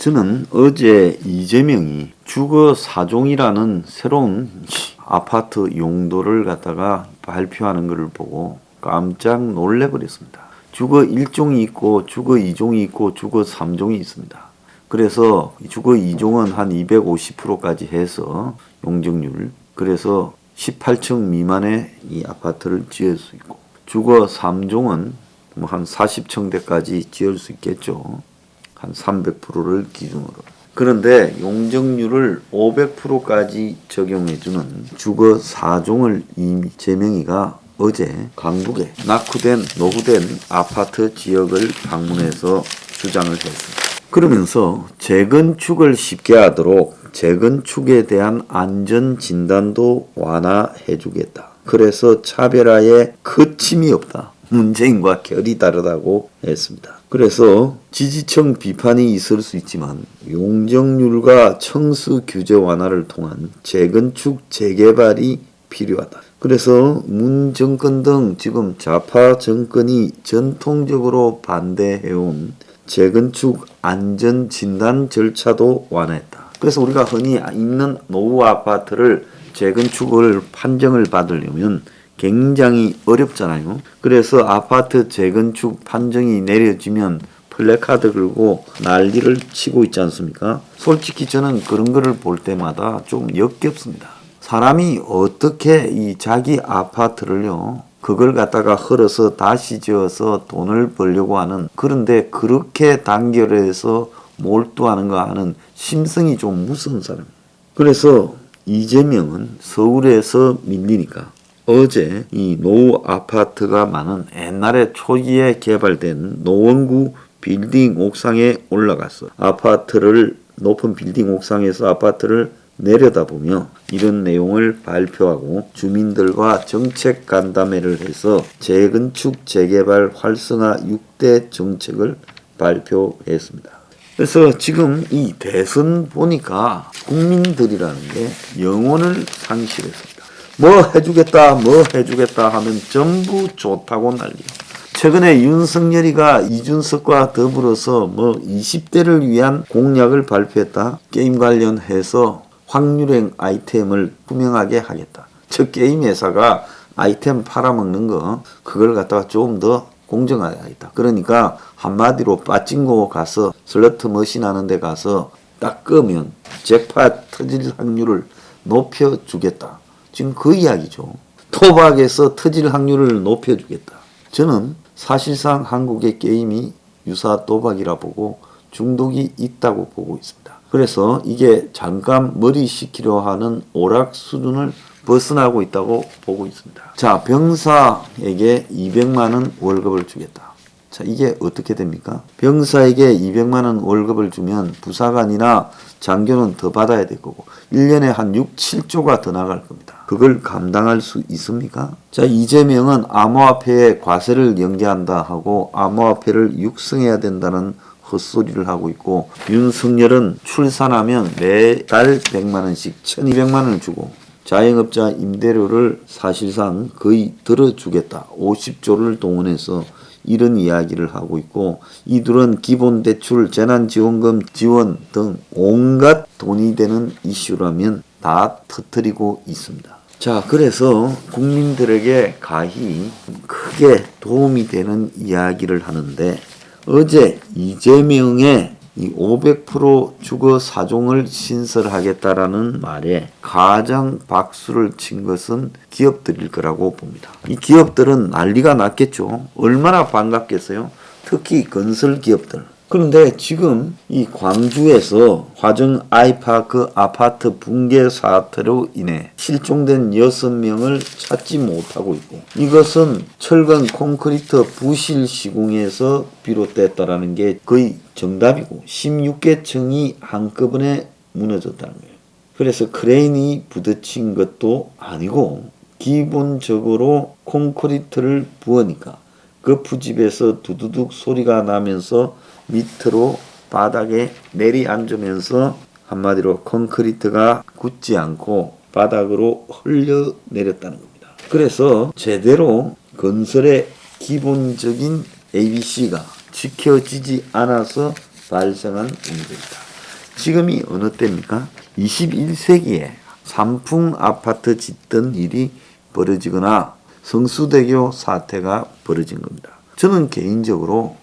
저는 어제 이재명이 주거 4종이라는 새로운 아파트 용도를 갖다가 발표하는 것을 보고 깜짝 놀래버렸습니다. 주거 1종이 있고 주거 2종이 있고 주거 3종이 있습니다. 그래서 주거 2종은 한 250%까지 해서 용적률, 그래서 18층 미만의 이 아파트를 지을 수 있고, 주거 3종은 뭐 한 40층대까지 지을 수 있겠죠. 한 300%를 기준으로. 그런데 용적률을 500%까지 적용해주는 주거 4종을 이재명이가 어제 강북에 노후된 아파트 지역을 방문해서 주장을 했습니다. 그러면서 재건축을 쉽게 하도록 재건축에 대한 안전 진단도 완화해 주겠다. 그래서 차별화에 거침이 없다. 문재인과 결이 다르다고 했습니다. 그래서 지지층 비판이 있을 수 있지만 용적률과 청수 규제 완화를 통한 재건축 재개발이 필요하다. 그래서 문 정권 등 지금 좌파 정권이 전통적으로 반대해온 재건축 안전 진단 절차도 완화했다. 그래서 우리가 흔히 있는 노후 아파트를 재건축을 판정을 받으려면 굉장히 어렵잖아요. 그래서 아파트 재건축 판정이 내려지면 플래카드 걸고 난리를 치고 있지 않습니까? 솔직히 저는 그런 거를 볼 때마다 좀 역겹습니다. 사람이 어떻게 이 자기 아파트를요, 그걸 갖다가 헐어서 다시 지어서 돈을 벌려고 하는, 그런데 그렇게 단결해서 몰두하는가 하는 심성이 좀 무서운 사람. 그래서 이재명은 서울에서 밀리니까 어제 이 노후 아파트가 많은 옛날에 초기에 개발된 노원구 빌딩 옥상에 올라가서 높은 빌딩 옥상에서 아파트를 내려다보며 이런 내용을 발표하고 주민들과 정책 간담회를 해서 재건축 재개발 활성화 6대 정책을 발표했습니다. 그래서 지금 이 대선 보니까 국민들이라는 게 영혼을 상실했습니다. 뭐 해주겠다 하면 전부 좋다고 난리요. 최근에 윤석열이가 이준석과 더불어서 20대를 위한 공약을 발표했다. 게임 관련해서 확률행 아이템을 투명하게 하겠다. 저 게임 회사가 아이템 팔아먹는 거, 그걸 갖다가 좀 더 공정하게 하겠다. 그러니까 한마디로 빠찡고 가서 슬러트 머신 하는 데 가서 딱 끄면 잭팟 터질 확률을 높여주겠다. 지금 그 이야기죠. 토박에서 터질 확률을 높여주겠다. 저는 사실상 한국의 게임이 유사 도박이라 보고 중독이 있다고 보고 있습니다. 그래서 이게 잠깐 머리 식히려 하는 오락 수준을 벗어나고 있다고 보고 있습니다. 자, 병사에게 200만 원 월급을 주겠다. 자, 이게 어떻게 됩니까? 병사에게 200만 원 월급을 주면 부사관이나 장교는 더 받아야 될 거고 1년에 한 6, 7조가 더 나갈 겁니다. 그걸 감당할 수 있습니까? 자, 이재명은 암호화폐에 과세를 연계한다 하고 암호화폐를 육성해야 된다는 헛소리를 하고 있고, 윤석열은 출산하면 매달 100만 원씩 1200만 원을 주고 자영업자 임대료를 사실상 거의 들어주겠다. 50조를 동원해서 이런 이야기를 하고 있고, 이들은 기본대출, 재난지원금 지원 등 온갖 돈이 되는 이슈라면 다 터뜨리고 있습니다. 자, 그래서 국민들에게 가히 크게 도움이 되는 이야기를 하는데, 어제 이재명의 이 500% 주거 4종을 신설하겠다라는 말에 가장 박수를 친 것은 기업들일 거라고 봅니다. 이 기업들은 난리가 났겠죠. 얼마나 반갑겠어요. 특히 건설 기업들. 그런데 지금 이 광주에서 화정 아이파크 아파트 붕괴 사태로 인해 실종된 6명을 찾지 못하고 있고, 이것은 철근 콘크리트 부실 시공에서 비롯됐다라는 게 거의 정답이고 16개 층이 한꺼번에 무너졌다는 거예요. 그래서 크레인이 부딪힌 것도 아니고 기본적으로 콘크리트를 부으니까 그 부집에서 두두둑 소리가 나면서 밑으로 바닥에 내리앉으면서 한마디로 콘크리트가 굳지 않고 바닥으로 흘려내렸다는 겁니다. 그래서 제대로 건설의 기본적인 ABC가 지켜지지 않아서 발생한 문제입니다. 지금이 어느 때입니까? 21세기에 산풍 아파트 짓던 일이 벌어지거나 성수대교 사태가 벌어진 겁니다. 저는 개인적으로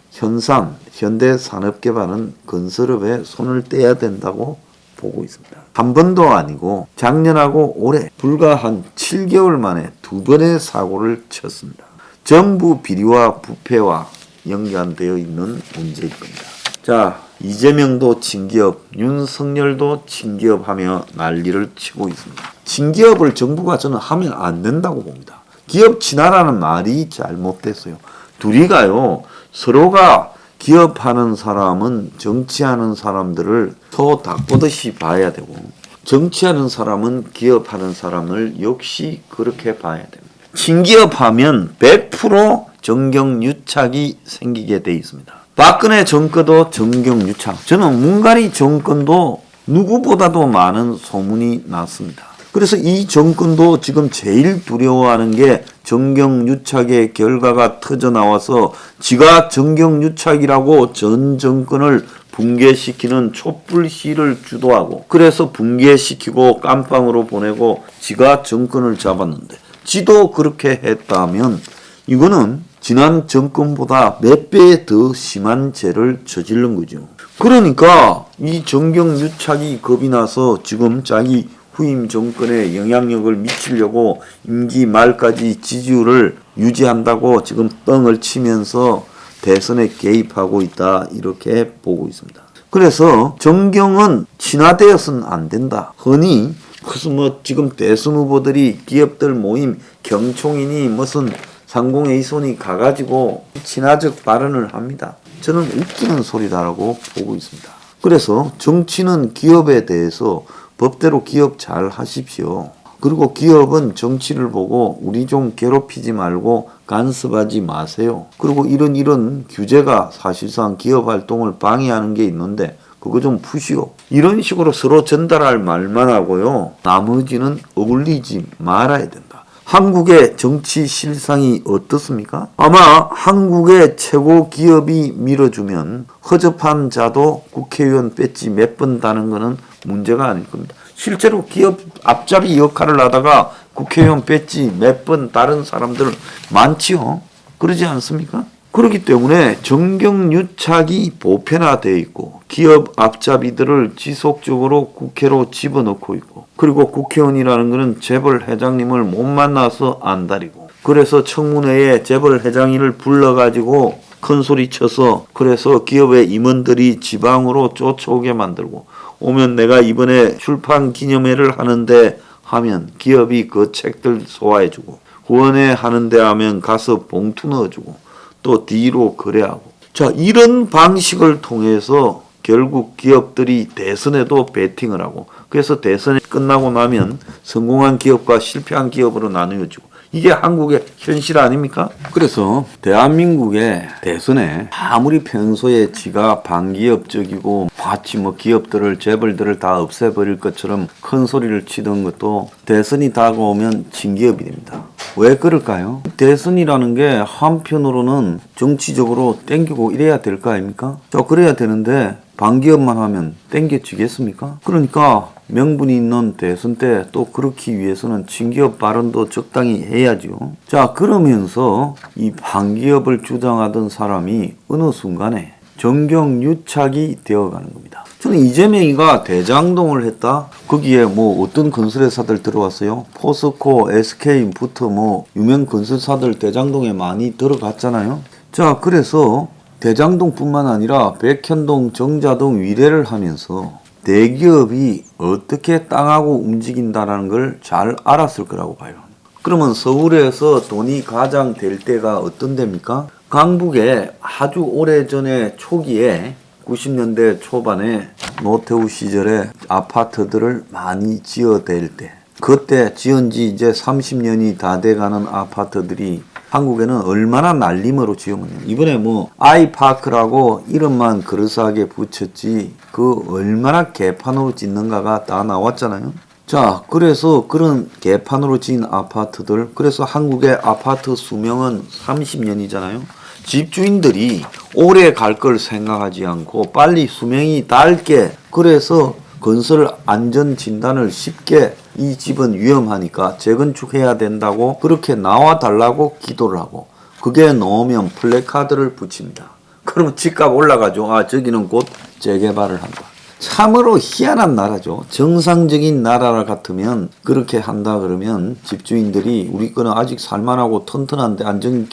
현대산업개발은 건설업에 손을 떼야 된다고 보고 있습니다. 한 번도 아니고 작년하고 올해 불과 한 7개월 만에 2번의 사고를 쳤습니다. 전부 비리와 부패와 연관되어 있는 문제일 겁니다. 자, 이재명도 친기업, 윤석열도 친기업하며 난리를 치고 있습니다. 친기업을 정부가 저는 하면 안 된다고 봅니다. 기업 친화라는 말이 잘못됐어요. 둘이가요, 서로가 기업하는 사람은 정치하는 사람들을 소 닭보듯이 봐야 되고, 정치하는 사람은 기업하는 사람을 역시 그렇게 봐야 됩니다. 친기업하면 100% 정경유착이 생기게 돼 있습니다. 박근혜 정권도 정경유착, 저는 문가리 정권도 누구보다도 많은 소문이 났습니다. 그래서 이 정권도 지금 제일 두려워하는 게 정경유착의 결과가 터져나와서 지가 정경유착이라고 전 정권을 붕괴시키는 촛불 시위를 주도하고, 그래서 붕괴시키고 깜빵으로 보내고 지가 정권을 잡았는데, 지도 그렇게 했다면 이거는 지난 정권보다 몇 배 더 심한 죄를 저지른 거죠. 그러니까 이 정경유착이 겁이 나서 지금 자기 후임 정권에 영향력을 미치려고 임기 말까지 지지율을 유지한다고 지금 뻥을 치면서 대선에 개입하고 있다, 이렇게 보고 있습니다. 그래서 정경은 친화되어서는 안 된다. 흔히 무슨 지금 대선 후보들이 기업들 모임 경총이니 무슨 상공회의소니 가가지고 친화적 발언을 합니다. 저는 웃기는 소리다라고 보고 있습니다. 그래서 정치는 기업에 대해서 법대로 기업 잘 하십시오. 그리고 기업은 정치를 보고 우리 좀 괴롭히지 말고 간섭하지 마세요. 그리고 이런 규제가 사실상 기업 활동을 방해하는 게 있는데 그거 좀 푸시오. 이런 식으로 서로 전달할 말만 하고요, 나머지는 어울리지 말아야 된다. 한국의 정치 실상이 어떻습니까? 아마 한국의 최고 기업이 밀어주면 허접한 자도 국회의원 배지 몇 번 다는 거는 문제가 아닐 겁니다. 실제로 기업 앞잡이 역할을 하다가 국회의원 배지 몇 번 다른 사람들 많지요. 그러지 않습니까? 그렇기 때문에 정경유착이 보편화되어 있고 기업 앞잡이들을 지속적으로 국회로 집어넣고 있고, 그리고 국회의원이라는 것은 재벌 회장님을 못 만나서 안달이고, 그래서 청문회에 재벌 회장님을 불러가지고 큰소리 쳐서 그래서 기업의 임원들이 지방으로 쫓아오게 만들고, 오면 내가 이번에 출판 기념회를 하는데 하면 기업이 그 책들 소화해주고, 후원회 하는데 하면 가서 봉투 넣어주고, 또 뒤로 거래하고. 자, 이런 방식을 통해서 결국 기업들이 대선에도 배팅을 하고, 그래서 대선이 끝나고 나면 성공한 기업과 실패한 기업으로 나누어지고, 이게 한국의 현실 아닙니까? 그래서 대한민국의 대선에 아무리 평소에 지가 반기업적이고 마치 기업들을 재벌들을 다 없애버릴 것처럼 큰 소리를 치던 것도 대선이 다가오면 진기업이 됩니다. 왜 그럴까요? 대선이라는 게 한편으로는 정치적으로 땡기고 이래야 될 거 아닙니까? 그래야 되는데 반기업만 하면 땡겨지겠습니까? 그러니까 명분이 있는 대선 때 또 그렇기 위해서는 친기업 발언도 적당히 해야죠. 자, 그러면서 이 반기업을 주장하던 사람이 어느 순간에 정경유착이 되어가는 겁니다. 저는 이재명이가 대장동을 했다? 거기에 어떤 건설회사들 들어왔어요? 포스코, SK부터 유명 건설사들 대장동에 많이 들어갔잖아요. 자, 그래서 대장동뿐만 아니라 백현동, 정자동 위례를 하면서 대기업이 어떻게 땅하고 움직인다는 걸 잘 알았을 거라고 봐요. 그러면 서울에서 돈이 가장 될 때가 어떤 데입니까? 강북에 아주 오래전에 초기에 90년대 초반에 노태우 시절에 아파트들을 많이 지어댈 때, 그때 지은 지 이제 30년이 다 돼가는 아파트들이 한국에는 얼마나 날림으로 지어먹냐. 이번에 아이파크라고 이름만 그럴싸하게 붙였지 그 얼마나 개판으로 짓는가가 다 나왔잖아요. 자, 그래서 그런 개판으로 지은 아파트들, 그래서 한국의 아파트 수명은 30년이잖아요. 집주인들이 오래 갈 걸 생각하지 않고 빨리 수명이 닳게, 그래서 건설 안전 진단을 쉽게 이 집은 위험하니까 재건축해야 된다고 그렇게 나와 달라고 기도를 하고, 그게 나오면 플래카드를 붙입니다. 그러면 집값 올라가죠. 아, 저기는 곧 재개발을 한다. 참으로 희한한 나라죠. 정상적인 나라 같으면 그렇게 한다 그러면 집주인들이 우리 거는 아직 살만하고 튼튼한데 안전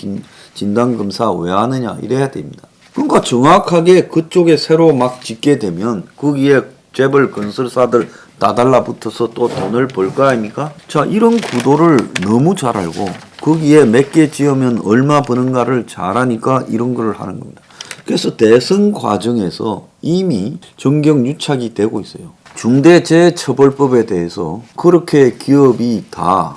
진단 검사 왜 하느냐 이래야 됩니다. 그러니까 정확하게 그쪽에 새로 막 짓게 되면 거기에 재벌 건설사들 다 달라붙어서 또 돈을 벌 거 아닙니까? 자, 이런 구도를 너무 잘 알고 거기에 몇 개 지으면 얼마 버는가를 잘 아니까 이런 걸 하는 겁니다. 그래서 대선 과정에서 이미 정경유착이 되고 있어요. 중대재해처벌법에 대해서 그렇게 기업이 다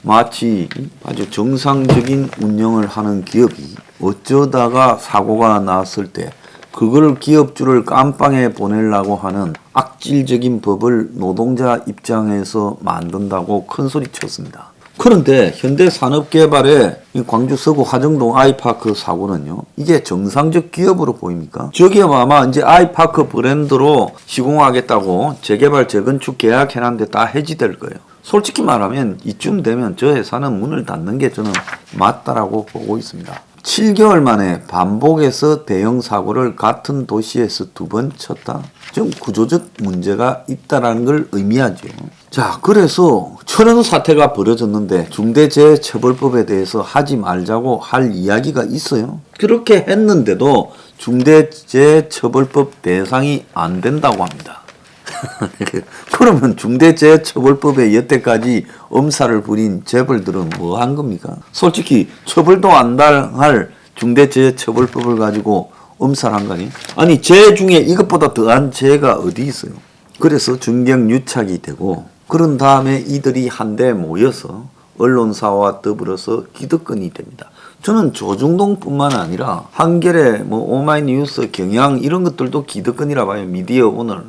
마치 아주 정상적인 운영을 하는 기업이 어쩌다가 사고가 났을 때 그걸 기업주를 깜빵에 보내려고 하는 악질적인 법을 노동자 입장에서 만든다고 큰소리 쳤습니다. 그런데 현대산업개발의 광주 서구 화정동 아이파크 사고는요, 이게 정상적 기업으로 보입니까? 저게 아마 이제 아이파크 브랜드로 시공하겠다고 재개발 재건축 계약해놨는데 다 해지될 거예요. 솔직히 말하면 이쯤 되면 저 회사는 문을 닫는 게 저는 맞다라고 보고 있습니다. 7개월 만에 반복해서 대형 사고를 같은 도시에서 2번 쳤다. 좀 구조적 문제가 있다라는 걸 의미하죠. 자, 그래서 천연 사태가 벌어졌는데 중대재해처벌법에 대해서 하지 말자고 할 이야기가 있어요. 그렇게 했는데도 중대재해처벌법 대상이 안 된다고 합니다. 그러면 중대재해처벌법에 여태까지 엄살을 부린 재벌들은 뭐 한 겁니까? 솔직히 처벌도 안 당할 중대재해처벌법을 가지고 엄살한 거 아니에요? 아니, 죄 중에 이것보다 더한 죄가 어디 있어요? 그래서 정경유착이 되고, 그런 다음에 이들이 한데 모여서 언론사와 더불어서 기득권이 됩니다. 저는 조중동뿐만 아니라 한겨레, 오마이뉴스, 경향 이런 것들도 기득권이라 봐요. 미디어 오늘.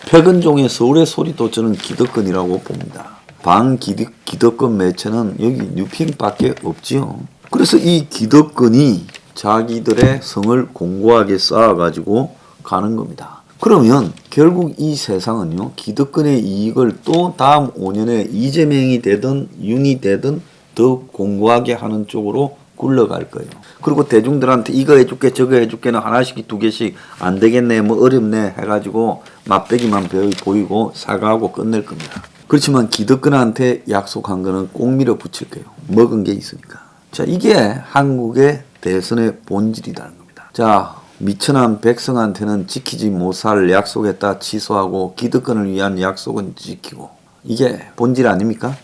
백은종의 서울의 소리도 저는 기득권이라고 봅니다. 반기득권 매체는 여기 뉴핑밖에 없지요. 그래서 이 기득권이 자기들의 성을 공고하게 쌓아가지고 가는 겁니다. 그러면 결국 이 세상은요, 기득권의 이익을 또 다음 5년에 이재명이 되든 윤이 되든 더 공고하게 하는 쪽으로 굴러갈 거예요. 그리고 대중들한테 이거 해줄게 저거 해줄게는 하나씩 2개씩 안 되겠네 어렵네 해가지고 맛배기만 보이고 사과하고 끝낼 겁니다. 그렇지만 기득권한테 약속한 거는 꼭 밀어붙일 거예요. 먹은 게 있으니까. 자, 이게 한국의 대선의 본질이라는 겁니다. 자, 미천한 백성한테는 지키지 못할 약속했다 취소하고 기득권을 위한 약속은 지키고, 이게 본질 아닙니까?